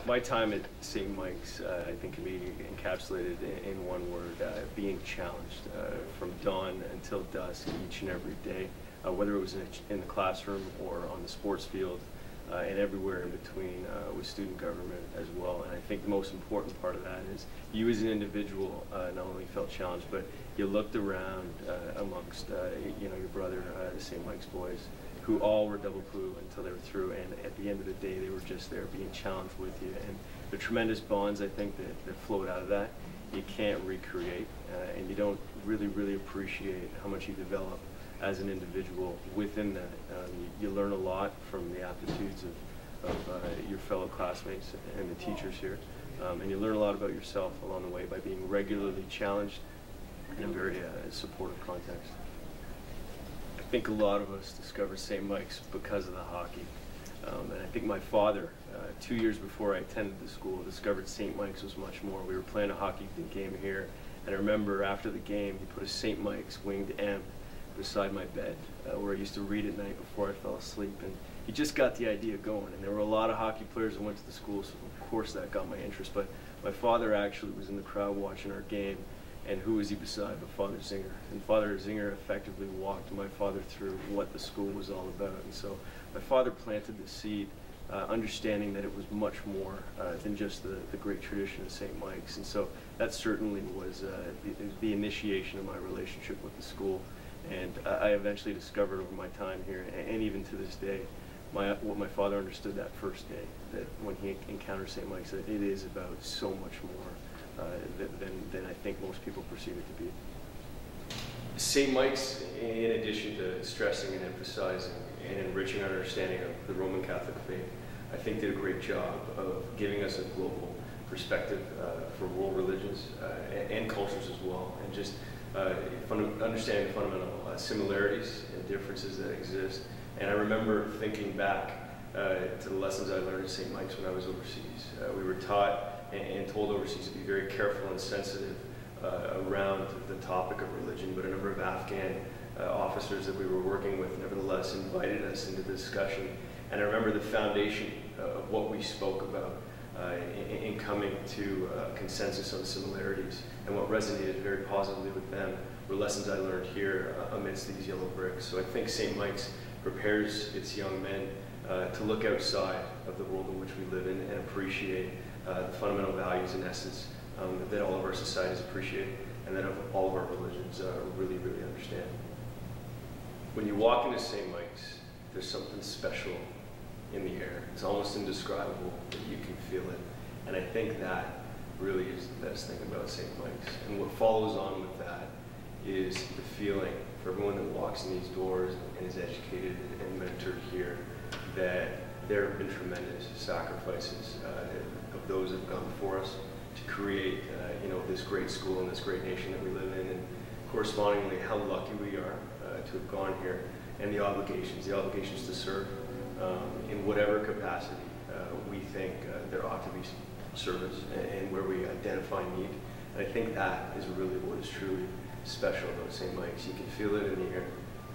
My time at St. Mike's, I think, can be encapsulated in one word: being challenged from dawn until dusk, each and every day, whether it was in the classroom or on the sports field, and everywhere in between, with student government as well. And I think the most important part of that is you as an individual not only felt challenged, but you looked around amongst your brother, the St. Mike's boys, who all were double blue until they were through, and at the end of the day they were just there being challenged with you. And the tremendous bonds, I think, that flowed out of that, you can't recreate, and you don't really appreciate how much you develop as an individual within that. You learn a lot from the aptitudes of your fellow classmates and the teachers here, and you learn a lot about yourself along the way by being regularly challenged in a very supportive context. I think a lot of us discovered St. Mike's because of the hockey. And I think my father, 2 years before I attended the school, discovered St. Mike's was much more. We were playing a hockey game here, and I remember after the game, he put a St. Mike's winged M beside my bed, where I used to read at night before I fell asleep. And he just got the idea going. And there were a lot of hockey players that went to the school, so of course that got my interest. But my father actually was in the crowd watching our game. And who was he beside but Father Zinger? And Father Zinger effectively walked my father through what the school was all about. And so my father planted the seed, understanding that it was much more than just the great tradition of St. Mike's. And so that certainly was the initiation of my relationship with the school. And I eventually discovered over my time here, and even to this day, what my father understood that first day, that when he encountered St. Mike's, that it is about so much more than I think most people perceive it to be. St. Mike's, in addition to stressing and emphasizing and enriching our understanding of the Roman Catholic faith, I think did a great job of giving us a global perspective for world religions and cultures as well, and just understanding the fundamental similarities and differences that exist. And I remember thinking back to the lessons I learned at St. Mike's when I was overseas. We were taught and told overseas to be very careful and sensitive around the topic of religion, but a number of Afghan officers that we were working with nevertheless invited us into the discussion. And I remember the foundation of what we spoke about in coming to a consensus on similarities, and what resonated very positively with them were lessons I learned here amidst these yellow bricks. So I think St. Mike's prepares its young men to look outside of the world in which we live in and appreciate the fundamental values and essence that all of our societies appreciate, and that all of our religions really understand. When you walk into St. Mike's, there's something special in the air. It's almost indescribable, but you can feel it. And I think that really is the best thing about St. Mike's. And what follows on with that is the feeling for everyone that walks in these doors and is educated and mentored here, that there have been tremendous sacrifices of those that have gone before us to create this great school and this great nation that we live in, and correspondingly how lucky we are to have gone here, and the obligations to serve in whatever capacity we think there ought to be service, and where we identify need. And I think that is really what is truly special about St. Mike's. You can feel it in the air,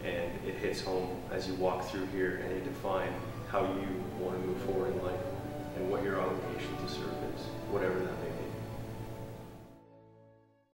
and it hits home as you walk through here, and you define how you want to move forward in life and what your obligation to serve is, whatever that may be.